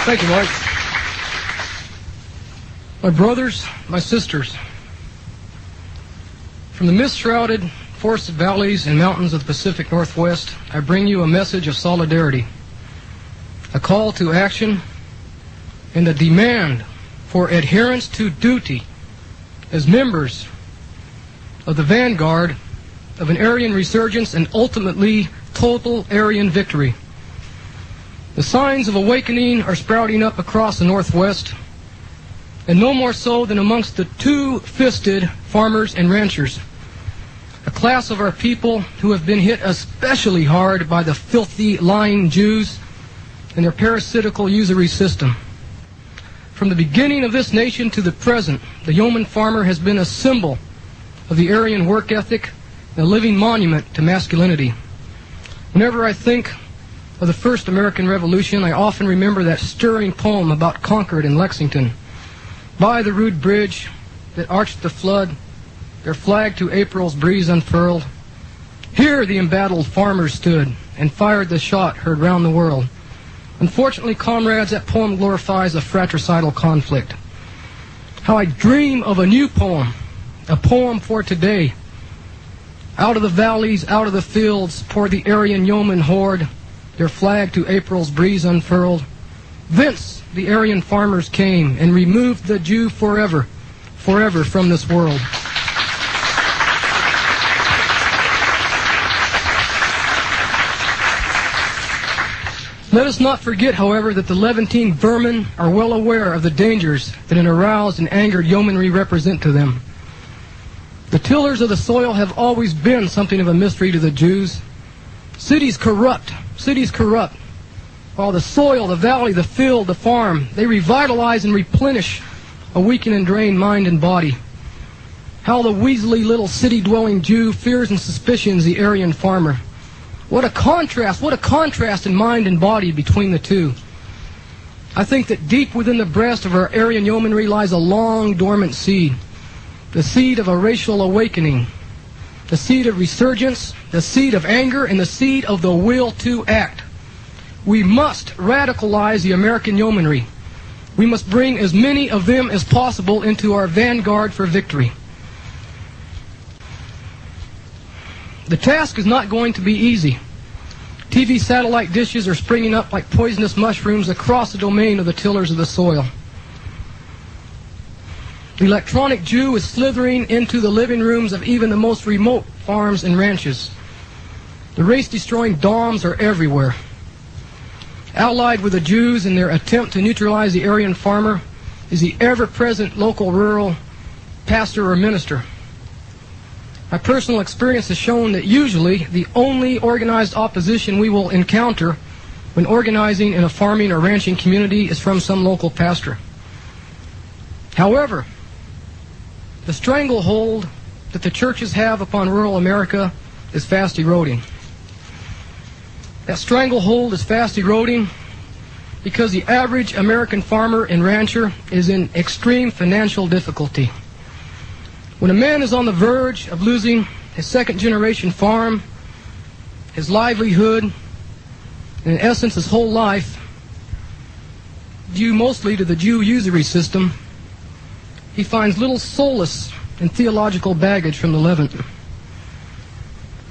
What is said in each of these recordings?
Thank you, Mike. My brothers, my sisters, from the mist-shrouded forested valleys and mountains of the Pacific Northwest, I bring you a message of solidarity, a call to action, and a demand for adherence to duty as members of the vanguard of an Aryan resurgence and ultimately total Aryan victory. The signs of awakening are sprouting up across the Northwest, and no more so than amongst the two-fisted farmers and ranchers, a class of our people who have been hit especially hard by the filthy, lying Jews and their parasitical usury system. From the beginning of this nation to the present, the yeoman farmer has been a symbol of the Aryan work ethic and a living monument to masculinity. Whenever I think of the first American Revolution, I often remember that stirring poem about Concord and Lexington. By the rude bridge that arched the flood, their flag to April's breeze unfurled. Here the embattled farmers stood and fired the shot heard round the world. Unfortunately, comrades, that poem glorifies a fratricidal conflict. How I dream of a new poem, a poem for today. Out of the valleys, out of the fields, poured the Aryan yeoman horde, their flag to April's breeze unfurled. Thence the Aryan farmers came and removed the Jew forever, forever from this world. Let us not forget, however, that the Levantine vermin are well aware of the dangers that an aroused and angered yeomanry represent to them. The tillers of the soil have always been something of a mystery to the Jews. Cities corrupt, while the soil, the valley, the field, the farm, they revitalize and replenish a weakened and drained mind and body. How the weaselly little city-dwelling Jew fears and suspicions the Aryan farmer. What a contrast in mind and body between the two. I think that deep within the breast of our Aryan yeomanry lies a long dormant seed, the seed of a racial awakening, the seed of resurgence, the seed of anger, and the seed of the will to act. We must radicalize the American yeomanry. We must bring as many of them as possible into our vanguard for victory. The task is not going to be easy. TV satellite dishes are springing up like poisonous mushrooms across the domain of the tillers of the soil. The electronic Jew is slithering into the living rooms of even the most remote farms and ranches. The race-destroying DOMs are everywhere. Allied with the Jews in their attempt to neutralize the Aryan farmer is the ever-present local rural pastor or minister. My personal experience has shown that usually the only organized opposition we will encounter when organizing in a farming or ranching community is from some local pastor. However, the stranglehold that the churches have upon rural America is fast eroding. That stranglehold is fast eroding because the average American farmer and rancher is in extreme financial difficulty. When a man is on the verge of losing his second-generation farm, his livelihood, and in essence his whole life, due mostly to the Jew usury system, he finds little solace in theological baggage from the Levant.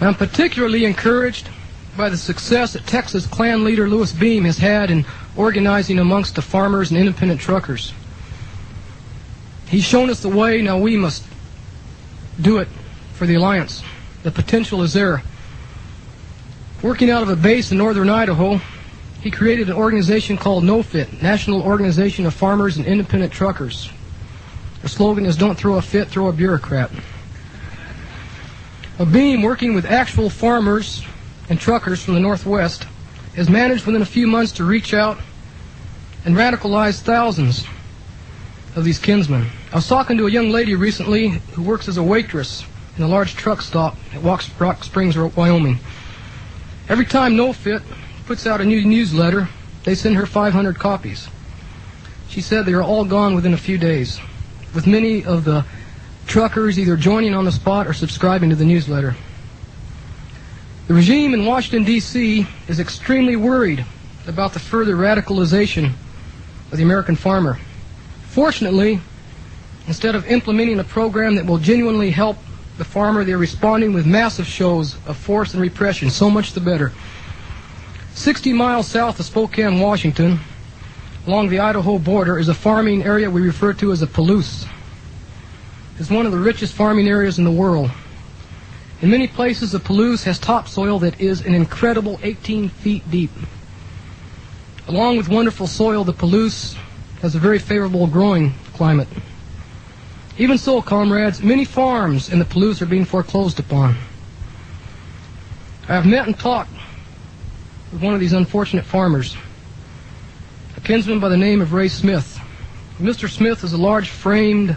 I'm particularly encouraged by the success that Texas Klan leader Louis Beam has had in organizing amongst the farmers and independent truckers. He's shown us the way, now we must do it for the Alliance. The potential is there. Working out of a base in northern Idaho, he created an organization called NoFit, National Organization of Farmers and Independent Truckers. Their slogan is, "Don't throw a fit, throw a bureaucrat." A Beam, working with actual farmers and truckers from the Northwest, has managed within a few months to reach out and radicalize thousands of these kinsmen. I was talking to a young lady recently who works as a waitress in a large truck stop at Rock Springs, Wyoming. Every time NoFit puts out a new newsletter, they send her 500 copies. She said they are all gone within a few days, with many of the truckers either joining on the spot or subscribing to the newsletter. The regime in Washington, D.C. is extremely worried about the further radicalization of the American farmer. Fortunately, instead of implementing a program that will genuinely help the farmer, they're responding with massive shows of force and repression. So much the better. 60 miles south of Spokane, Washington, along the Idaho border, is a farming area we refer to as a Palouse. It's one of the richest farming areas in the world. In many places, the Palouse has topsoil that is an incredible 18 feet deep. Along with wonderful soil, the Palouse has a very favorable growing climate. Even so, comrades, many farms in the Palouse are being foreclosed upon. I have met and talked with one of these unfortunate farmers, a kinsman by the name of Ray Smith. Mr. Smith is a large-framed,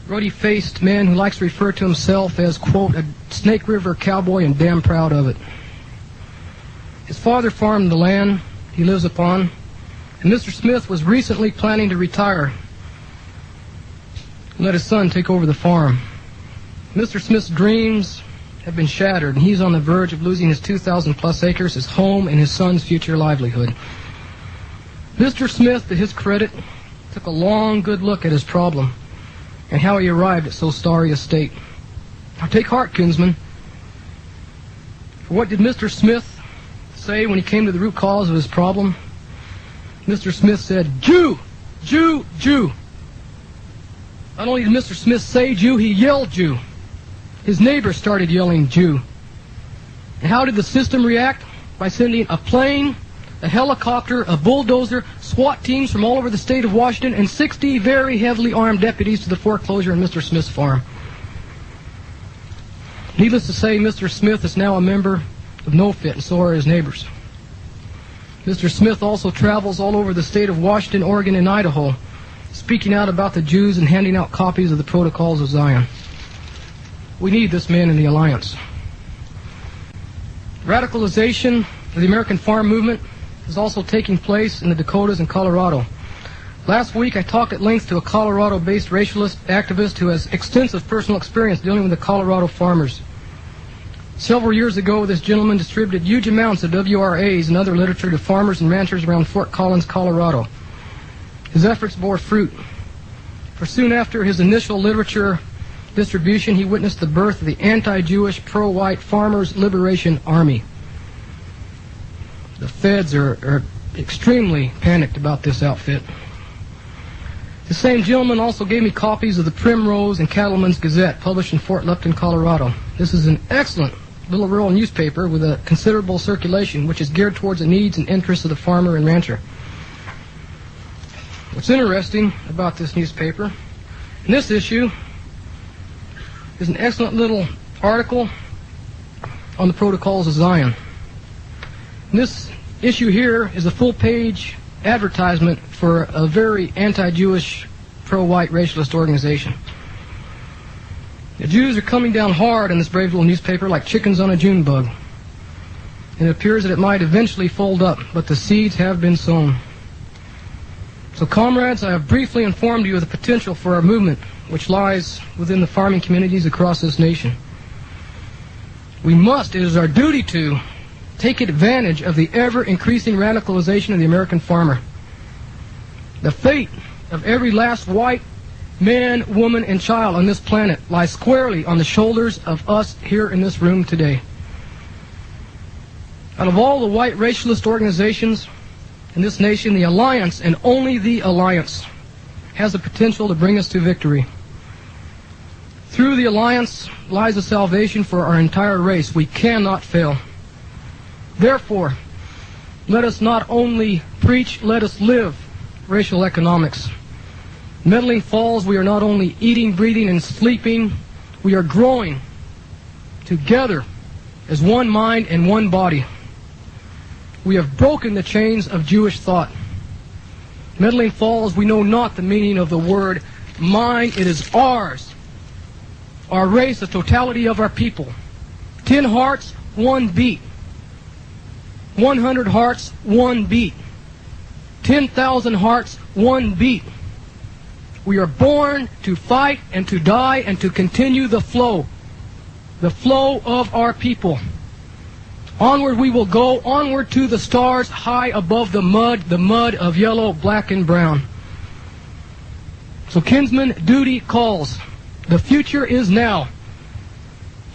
ruddy-faced man who likes to refer to himself as, quote, a Snake River cowboy and damn proud of it. His father farmed the land he lives upon, and Mr. Smith was recently planning to retire and let his son take over the farm. Mr. Smith's dreams have been shattered, and he's on the verge of losing his 2,000-plus acres, his home, and his son's future livelihood. Mr. Smith, to his credit, took a long, good look at his problem and how he arrived at so sorry a state. Now take heart, kinsman. For what did Mr. Smith say when he came to the root cause of his problem? Mr. Smith said, Jew! Jew! Jew! Not only did Mr. Smith say Jew, he yelled Jew. His neighbors started yelling Jew. And how did the system react? By sending a plane, a helicopter, a bulldozer, SWAT teams from all over the state of Washington, and 60 very heavily armed deputies to the foreclosure on Mr. Smith's farm. Needless to say, Mr. Smith is now a member of No-Fit, and so are his neighbors. Mr. Smith also travels all over the state of Washington, Oregon, and Idaho, speaking out about the Jews and handing out copies of the Protocols of Zion. We need this man in the alliance. Radicalization of the American farm movement is also taking place in the Dakotas and Colorado. Last week I talked at length to a Colorado-based racialist activist who has extensive personal experience dealing with the Colorado farmers. Several years ago, this gentleman distributed huge amounts of WRAs and other literature to farmers and ranchers around Fort Collins, Colorado. His efforts bore fruit, for soon after his initial literature distribution, he witnessed the birth of the anti-Jewish, pro-white Farmers Liberation Army. The feds are extremely panicked about this outfit. The same gentleman also gave me copies of the Primrose and Cattleman's Gazette, published in Fort Lupton, Colorado. This is an excellent little rural newspaper with a considerable circulation, which is geared towards the needs and interests of the farmer and rancher. What's interesting about this newspaper, in this issue, is an excellent little article on the Protocols of Zion. And this issue here is a full-page advertisement for a very anti-Jewish, pro-white racialist organization. The Jews are coming down hard on this brave little newspaper like chickens on a June bug. And it appears that it might eventually fold up, but the seeds have been sown. So, comrades, I have briefly informed you of the potential for our movement, which lies within the farming communities across this nation. We must, it is our duty to, take advantage of the ever-increasing radicalization of the American farmer. The fate of every last white man, woman, and child on this planet lies squarely on the shoulders of us here in this room today. Out of all the white racialist organizations in this nation, the Alliance, and only the Alliance, has the potential to bring us to victory. Through the Alliance lies the salvation for our entire race. We cannot fail. Therefore, let us not only preach, let us live racial economics. Meddling Falls, we are not only eating, breathing, and sleeping, we are growing together as one mind and one body. We have broken the chains of Jewish thought. Meddling Falls, we know not the meaning of the word mine, it is ours. Our race, the totality of our people. 10 hearts, 1 beat. 100 hearts, 1 beat. 10,000 hearts, 1 beat. We are born to fight and to die and to continue the flow of our people. Onward we will go, onward to the stars, high above the mud of yellow, black, and brown. So, kinsman, duty calls. The future is now.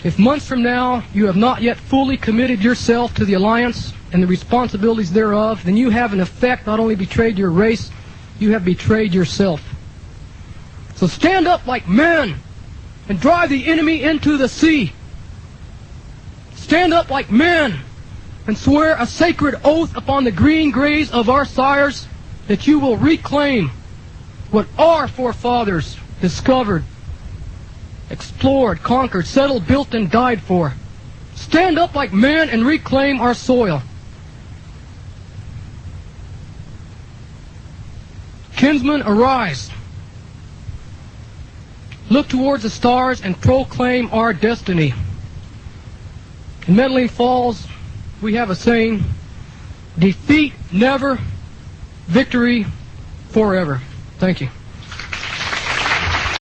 If months from now you have not yet fully committed yourself to the alliance and the responsibilities thereof, then you have in effect not only betrayed your race, you have betrayed yourself. So stand up like men and drive the enemy into the sea. Stand up like men and swear a sacred oath upon the green graves of our sires that you will reclaim what our forefathers discovered, explored, conquered, settled, built, and died for. Stand up like men and reclaim our soil. Kinsmen, arise. Look towards the stars and proclaim our destiny. In Medellin Falls, we have a saying, defeat never, victory forever. Thank you.